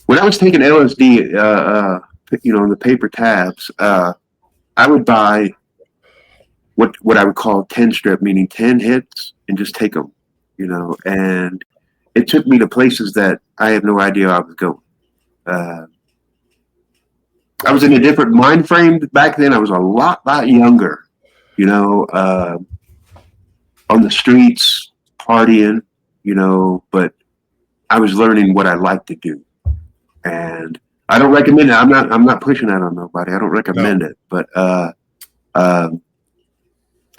when I was taking LSD, in the paper tabs, I would buy what I would call 10 strip, meaning 10 hits, and just take them, and it took me to places that I have no idea I was going. I was in a different mind frame back then. I was a lot younger, on the streets, partying, but I was learning what I like to do. And I don't recommend it. I'm not pushing that on nobody. I don't recommend it, but I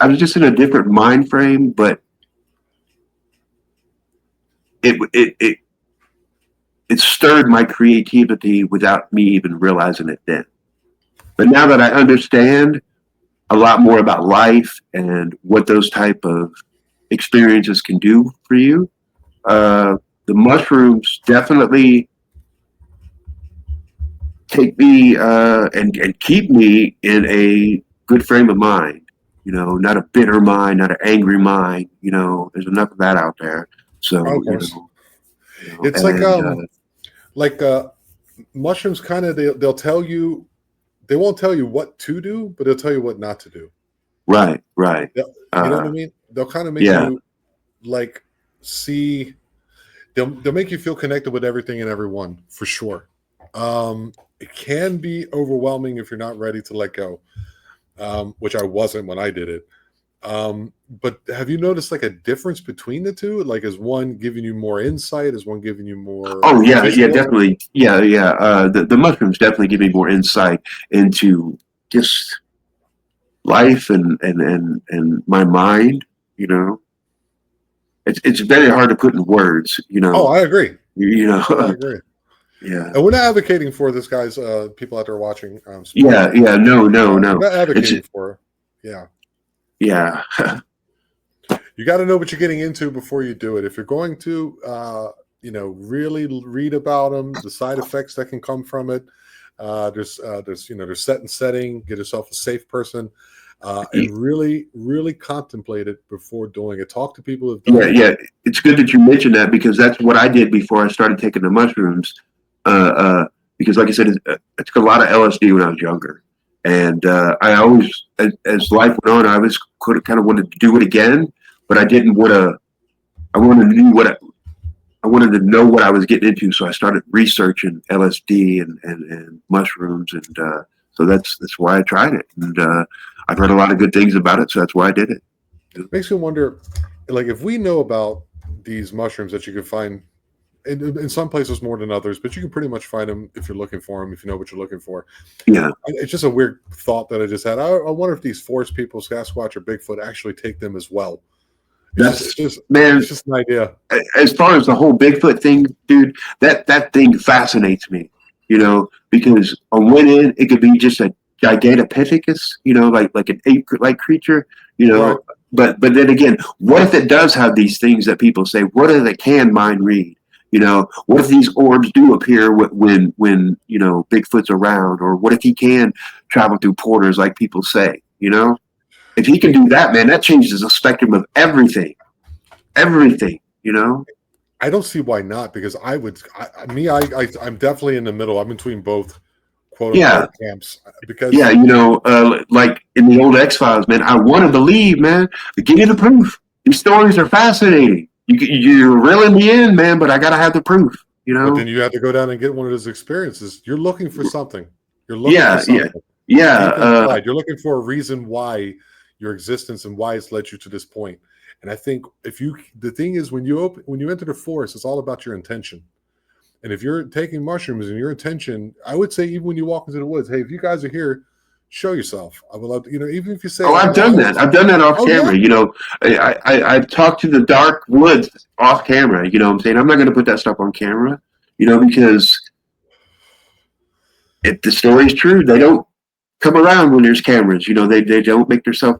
was just in a different mind frame, but it stirred my creativity without me even realizing it then. But now that I understand a lot more about life and what those type of experiences can do for you, the mushrooms definitely take me and keep me in a good frame of mind. Not a bitter mind, not an angry mind. There's enough of that out there. So of course. It's mushrooms kind of they'll tell you, they won't tell you what to do, but they'll tell you what not to do. Right, right. You know what I mean? They'll kind of make Yeah, you like see. They'll make you feel connected with everything and everyone for sure. It can be overwhelming if you're not ready to let go, which I wasn't when I did it. But have you noticed like a difference between the two? Like, is one giving you more insight? Is one giving you more oh yeah, yeah, visual? definitely. Yeah, yeah. The mushrooms definitely give me more insight into just life and my mind. You know, it's very hard to put in words. Oh, I agree. I You know, agree. yeah, And we're not advocating for this, guys. People out there watching, yeah, spoiler. yeah. No, no, We're no. not It's advocating for. Yeah, yeah, you got to know what you're getting into before you do it. If you're going to, really read about them, the side effects that can come from it. There's set and setting. Get yourself a safe person, and really contemplate it before doing it. Talk to people who've done yeah, it. yeah. It's good that you mentioned that because that's what I did before I started taking the mushrooms. Because, like I said, I took a lot of LSD when I was younger, and I always, as life went on, I was kind of wanted to do it again, but I didn't want to. I wanted to know I wanted to know what I was getting into, so I started researching LSD and mushrooms, and so that's why I tried it, and I've heard a lot of good things about it, so that's why I did it. Makes me wonder, like, if we know about these mushrooms that you can find in some places more than others, but you can pretty much find them if you're looking for them, if you know what you're looking for. Yeah, It's just a weird thought that I just had. I wonder if these forest people, Sasquatch or Bigfoot, actually take them as well. that's It's man. just an idea. As far as the whole Bigfoot thing, dude, that thing fascinates me. Because on one end it could be just a gigantopithecus, like an ape-like creature, you Right. know. But then again, what if it does have these things that people say? What if it can mind read? What if these orbs do appear when Bigfoot's around, or what if he can travel through portals like people say? If he can do that, man, that changes the spectrum of everything. I don't see why not, because I'm definitely in the middle. I'm between both quote Yeah, unquote camps because yeah, like in the old X-Files, man, I want to believe, man, but give me the proof. These stories are fascinating. You're reeling me in, man, but I got to have the proof, you but then know? you have to go down and get one of those experiences. You're looking for something. You're looking for Yeah, yeah, something yeah, deep inside. You're looking for a reason why your existence and why it's led you to this point. And I think the thing is, when you enter the forest, it's all about your intention. And if you're taking mushrooms and your intention, I would say, even when you walk into the woods, hey, if you guys are here, show yourself. I would love to, even if you say, Oh, I've done that. I've done that off oh yeah, camera. I've talked to the dark woods off camera. You know what I'm saying? I'm not going to put that stuff on camera, because if the story's true, they don't come around when there's cameras. They don't make themselves,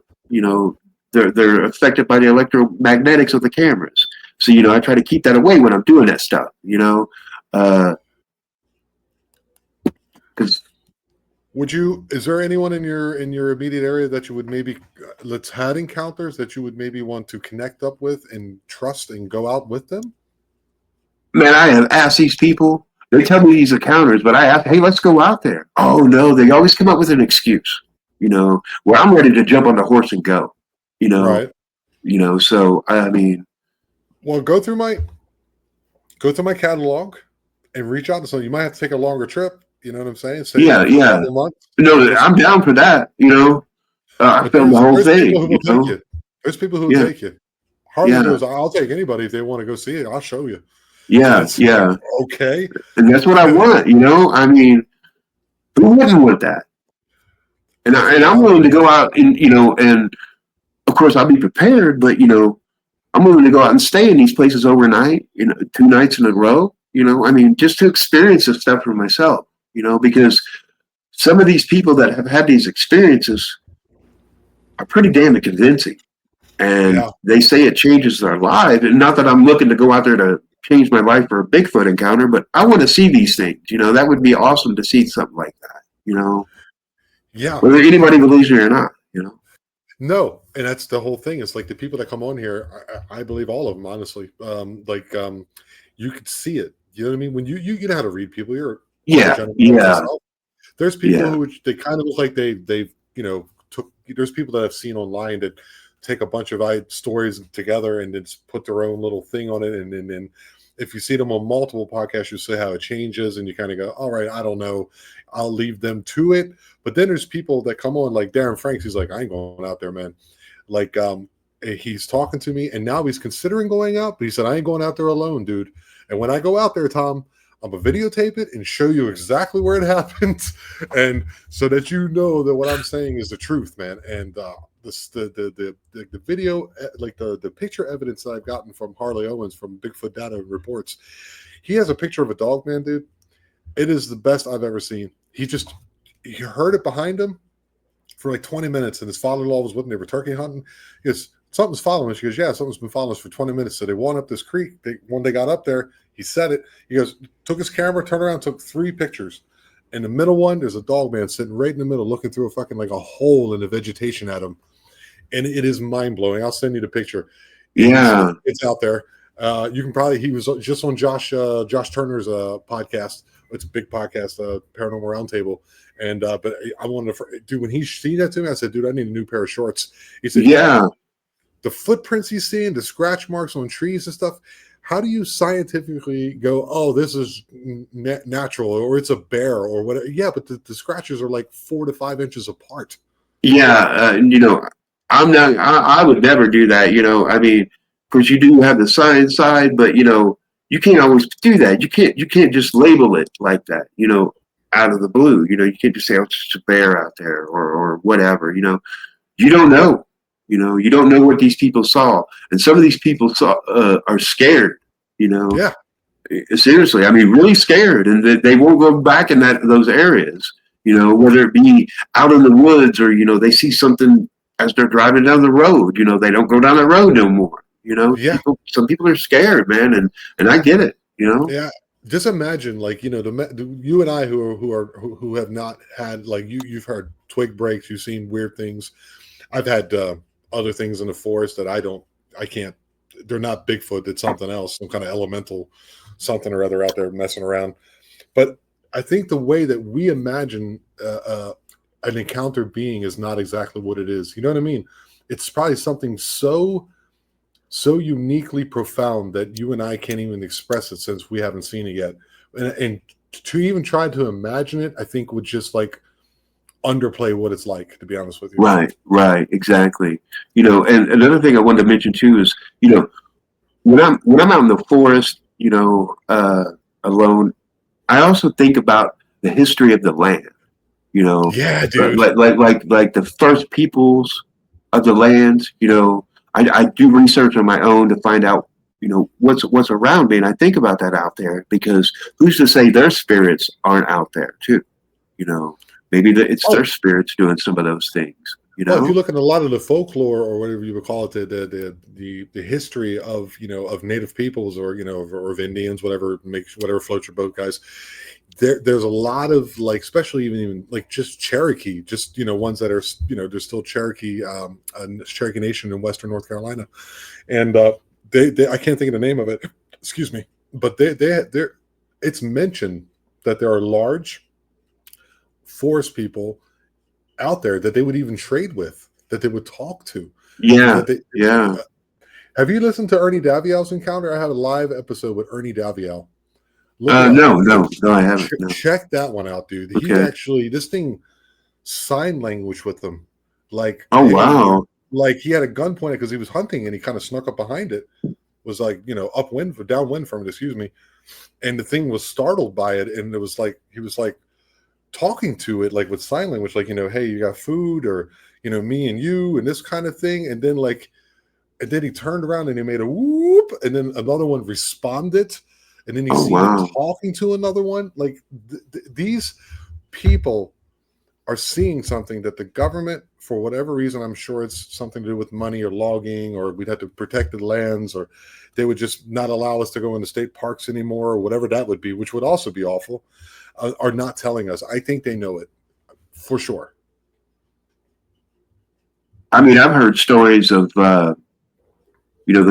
they're affected by the electromagnetics of the cameras. So, I try to keep that away when I'm doing that stuff. Because is there anyone in your immediate area that you would maybe let's had encounters that you would maybe want to connect up with and trust and go out with them? man, I have asked these people. They tell me these encounters, but I ask, hey, let's go out there. Oh no, they always come up with an excuse. Where I'm ready to jump on the horse and go. You know, Right. So I mean, Well, go through my catalog and reach out to someone. You might have to take a longer trip. You know what I'm saying? Stay yeah, there for a yeah. couple months. No, I'm down for that. I But filmed the whole there's thing. people who will take you. There's people who will Yeah, take you. Harley yeah, goes, I'll take anybody if they want to go see it. I'll show you. And yeah, it's like, yeah. okay. And that's what I want. I mean, who wouldn't want that? And That's what I'm I willing to mean. go out and of course I'll be prepared, but I'm willing to go out and stay in these places overnight, 2 nights in a row, I mean, just to experience this stuff for myself, because some of these people that have had these experiences are pretty damn convincing. And Yeah. they say it changes their life. And not that I'm looking to go out there to change my life for a Bigfoot encounter, but I want to see these things. That would be awesome to see something like that, Yeah. whether anybody believes me or not. No. And that's the whole thing. It's like the people that come on here, I believe all of them, honestly. You could see it. You know what I mean? When you know how to read people, Yeah, gentleman like yeah, myself. There's people yeah, who they kind of look like they've took. There's people that I've seen online that take a bunch of stories together and then put their own little thing on it, and then if you see them on multiple podcasts, you see how it changes, and you kind of go, all right, I don't know, I'll leave them to it. But then there's people that come on like Darren Franks. He's like, I ain't going out there, man. Like he's talking to me, and now he's considering going out, but he said, I ain't going out there alone, dude. And when I go out there, Tom, I'm gonna videotape it and show you exactly where it happened, and so that you know that what I'm saying is the truth, man. And the video, like the picture evidence that I've gotten from Harley Owens from Bigfoot Data Reports, he has a picture of a dog, man, dude. It is the best I've ever seen. He heard it behind him for like 20 minutes, and his father-in-law was with him. They were turkey hunting. He goes, something's following us. She goes, yeah, something's been following us for 20 minutes. So they went up this creek. When they got up there, he said it. He goes, took his camera, turned around, took 3 pictures. In the middle one, there's a dog man sitting right in the middle, looking through a fucking like a hole in the vegetation at him. And it is mind-blowing. I'll send you the picture. yeah, It's out there. You can probably, he was just on Josh Turner's podcast. It's a big podcast, Paranormal Roundtable. And but I wanted to, dude, when he seen that to me, I said, dude, I need a new pair of shorts. He said, yeah. the footprints he's seeing, the scratch marks on trees and stuff. How do you scientifically go, oh, this is natural, or it's a bear, or whatever? Yeah, but the scratches are like 4 to 5 inches apart. Yeah, I'm not. I would never do that. I mean, of course, you do have the science side, but you can't always do that. You can't just label it like that. Out of the blue. You can't just say, "Oh, it's just a bear out there," or whatever. You don't know. You don't know what these people saw, and some of these people are scared. You know, Yeah. Seriously, I mean, really scared, and they won't go back in those areas. Whether it be out in the woods or they see something as they're driving down the road. They don't go down the road no more. Yeah. Some people are scared, man, and I get it. Yeah. Just imagine, like, you and I who have not had, like, you've heard twig breaks, you've seen weird things. I've had other things in the forest that I can't. They're not Bigfoot. It's something else, some kind of elemental something or other out there messing around. But I think the way that we imagine an encounter being is not exactly what it is. You know what I mean? It's probably something so uniquely profound that you and I can't even express it since we haven't seen it yet. And to even try to imagine it, I think would just like underplay what it's like, to be honest with you. Right, exactly. And another thing I wanted to mention too is, when I'm out in the forest, alone, I also think about the history of the land. Yeah, dude. Like the first peoples of the land. I do research on my own to find out, what's around me, and I think about that out there because who's to say their spirits aren't out there too? Maybe it's their spirits doing some of those things. Well, if you look at a lot of the folklore or whatever you would call it, the history of of native peoples or of Indians, whatever floats your boat, guys. There's a lot of, like, especially even like just Cherokee, just ones that are there's still Cherokee, Cherokee Nation in Western North Carolina, and they I can't think of the name of it, excuse me, but they're it's mentioned that there are large forest people out there that they would even trade with, that they would talk to. Yeah, yeah. Have you listened to Ernie Davial's encounter? I had a live episode with Ernie Davial. Look it up. No, I haven't. No. Check that one out, dude. Okay. He actually, this thing, sign language with them. Like, oh, wow. Like he had a gun pointed because he was hunting and he kind of snuck up behind it. Was like, downwind from it, excuse me. And the thing was startled by it. And it was like, he was like talking to it, like with sign language, like, hey, you got food, or, me and you and this kind of thing. And then he turned around and he made a whoop. And then another one responded. And then you see him talking to another one. Like these people are seeing something that the government, for whatever reason, I'm sure it's something to do with money or logging, or we'd have to protect the lands, or they would just not allow us to go into state parks anymore, or whatever that would be, which would also be awful, are not telling us. I think they know it for sure. I mean, I've heard stories of, the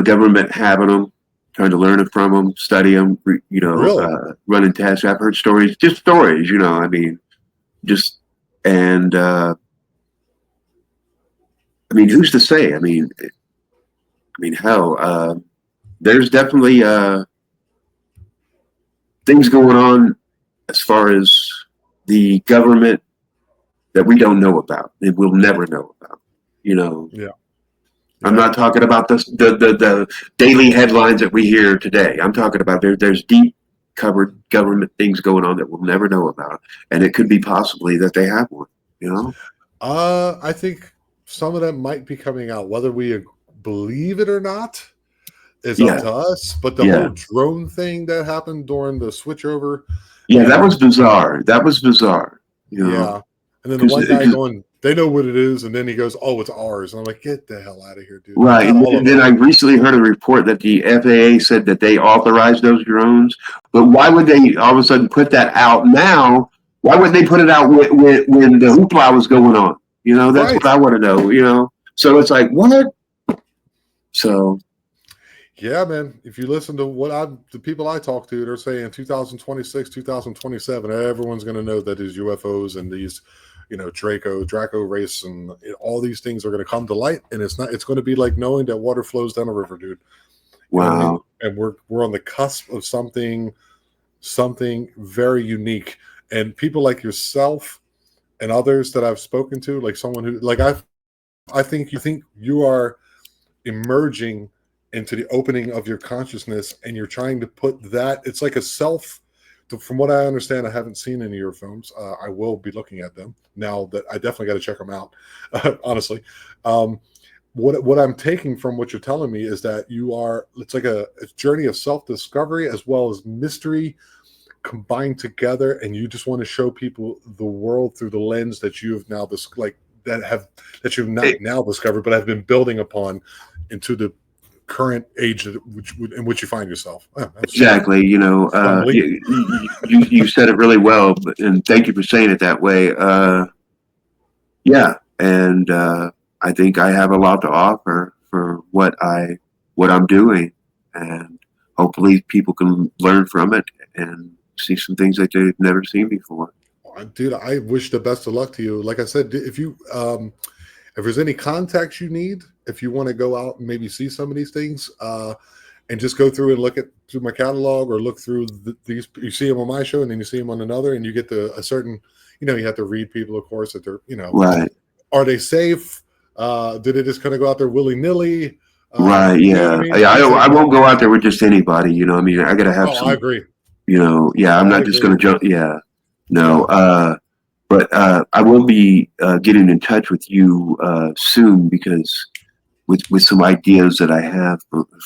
government having them, trying to learn it from them, study them, Really? running tests. I've heard stories, just stories, I mean, just, and, I mean, who's to say? Hell, there's definitely, things going on as far as the government that we don't know about, that we'll never know about, Yeah. I'm not talking about the daily headlines that we hear today. I'm talking about there's deep covered government things going on that we'll never know about, and it could be possibly that they have one. I think some of them might be coming out. Whether we believe it or not is up Yeah, to us. But the yeah, whole drone thing that happened during the switchover, yeah. That and was bizarre. That was bizarre. yeah, and then the Because one guy going, they know what it is, and then he goes, "Oh, it's ours," and I'm like, "Get the hell out of here, dude!" Like, right. not all And of then them. I recently heard a report that the FAA said that they authorized those drones, but why would they all of a sudden put that out now? Why wouldn't they put it out when the hoopla was going on? That's Right. what I want to know. So it's like, what? So Yeah, man. If you listen to the people I talk to, they're saying 2026, 2027, everyone's going to know that these UFOs and these, Draco race and all these things are going to come to light. And it's going to be like knowing that water flows down a river, dude. You know what I mean? wow. And we're on the cusp of something very unique. And people like yourself and others that I've spoken to, like someone who, like I think you are emerging into the opening of your consciousness, and you're trying to put that. It's like a self. From what I understand, I haven't seen any of your films. I will be looking at them now. That I definitely got to check them out. Honestly, what I'm taking from what you're telling me is that it's like a journey of self-discovery as well as mystery combined together, and you just want to show people the world through the lens that you have now that you've not now discovered, but have been building upon into the current age in which you find yourself. Exactly. You said it really well, and thank you for saying it that way. Yeah, and I think I have a lot to offer for what I'm doing, and hopefully people can learn from it and see some things that they've never seen before. Dude, I wish the best of luck to you. Like I said, if there's any contacts you need, if you want to go out and maybe see some of these things, and just go through and look through my catalog or look through these, you see them on my show and then you see them on another, and you get a certain, you have to read people, of course, that they're, Right. Are they safe? Did they just kind of go out there willy nilly? Right. You know what I Yeah. mean? Yeah. It's like, I won't go out there with just anybody. I got to have I some. agree. Yeah. I'm I not just agree. going to jump. Yeah. No. But I will be getting in touch with you soon because with some ideas that I have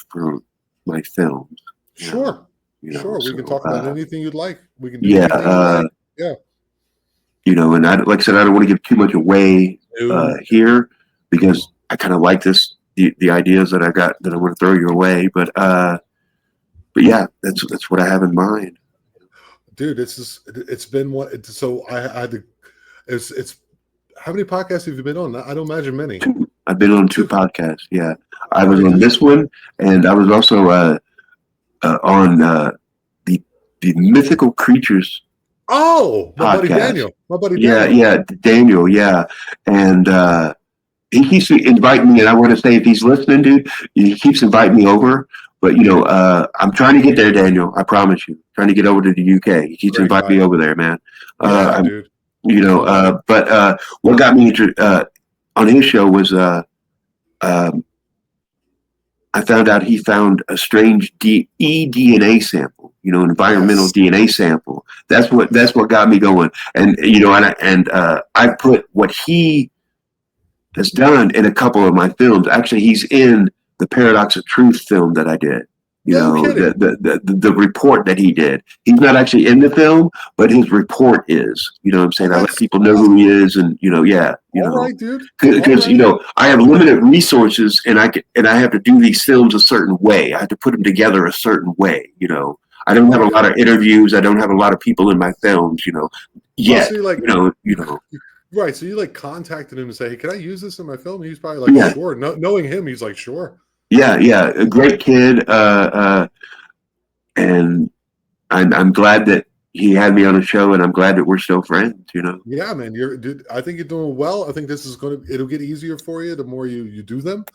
for my films. Sure. Sure. We can talk about anything you'd like. We can do anything you like. Yeah. And like I said, I don't want to give too much away here because I kind of like the ideas that I got that I want to throw your way. But yeah, that's what I have in mind. Dude, it's been what, so I had to, it's how many podcasts have you been on? I don't imagine many. I've been on two podcasts. Yeah. I All was right, on dude. this one, and I was also on the mythical creatures. Oh, my buddy Podcast. Daniel. My buddy Yeah, Daniel. yeah, Daniel, yeah. And he keeps inviting me, and I want to say if he's listening, dude, he keeps inviting me over. But I'm trying to get there, Daniel. I promise you. Trying to get over to the UK. He keeps Great inviting guy. me over there, man. Yeah, dude. But what got me on his show was I found out he found a strange eDNA sample, an environmental DNA sample. That's what got me going. And I put what he has done in a couple of my films. Actually, he's in the Paradox of Truth film that I did. No kidding. The report that he did. He's not actually in the film, but his report is. You know what I'm saying? I let people know who he is, and yeah. All right, dude. Because I have limited resources, and I have to do these films a certain way. I have to put them together a certain way. I don't have a lot of interviews. I don't have a lot of people in my films. Yet. Right. So you contacted him and say, "Hey, can I use this in my film?" And he's probably like, "Sure." Knowing him, he's like, "Sure." Yeah, a great kid. And I'm glad that he had me on a show, and I'm glad that we're still friends. Yeah, man, dude. I think you're doing well. I think this is it'll get easier for you the more you do them.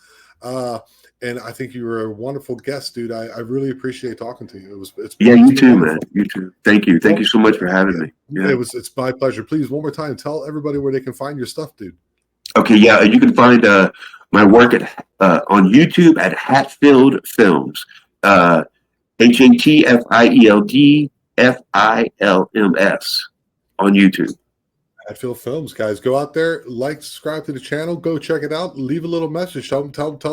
Uh, and I think you were a wonderful guest, dude. I really appreciate talking to you. It's Yeah, it's you been too, man. wonderful. You too. Thank you. Thank you Well, so much for having me. Yeah. it's my pleasure. Please, one more time, tell everybody where they can find your stuff, dude. Okay. Yeah, you can find my work at on YouTube at Hatfield Films. HATFIELD on YouTube. Hatfield Films, guys, go out there, like, subscribe to the channel, go check it out, leave a little message, tell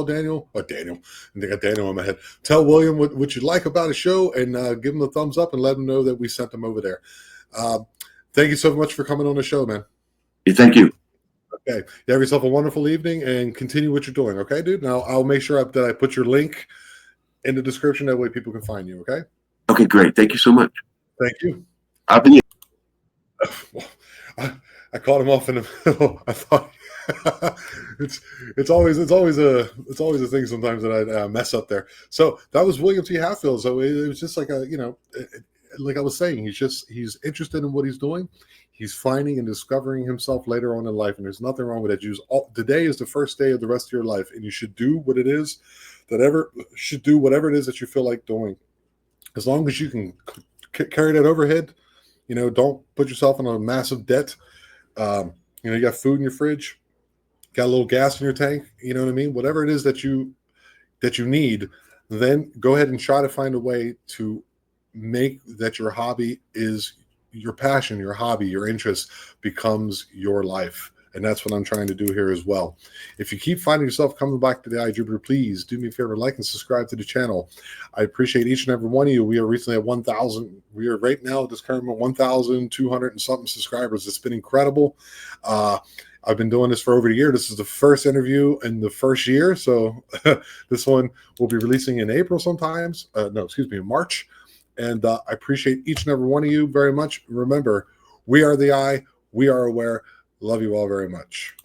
Daniel, or Daniel, I got Daniel in my head, tell William what you like about his show, and give him a thumbs up and let him know that we sent him over there. Thank you so much for coming on the show, man. Yeah, thank you. Okay, you have yourself a wonderful evening and continue what you're doing. Okay, dude. Now I'll make sure that I put your link in the description. That way people can find you. Okay. Okay, great. Thank you so much. Thank you. I'll be. I caught him off in the middle. I thought it's always a thing sometimes that I mess up there. So that was William T. Hatfield. So it was just like like I was saying, he's interested in what he's doing. He's finding and discovering himself later on in life, and there's nothing wrong with that. Today is the first day of the rest of your life, and you should do what it is whatever it is that you feel like doing. As long as you can carry that overhead, don't put yourself in a massive debt. You got food in your fridge, got a little gas in your tank. You know what I mean? Whatever it is that you need, then go ahead and try to find a way to make that your hobby is your passion, your hobby, your interest becomes your life. And that's what I'm trying to do here as well. If you keep finding yourself coming back to the iJupiter, please do me a favor, like and subscribe to the channel. I appreciate each and every one of you. We are recently at 1,000. We are right now at this current moment 1,200 and something subscribers. It's been incredible. I've been doing this for over a year. This is the first interview in the first year. So this one will be releasing in April sometimes. In March. And I appreciate each and every one of you very much. Remember, we are the eye. We are aware. Love you all very much.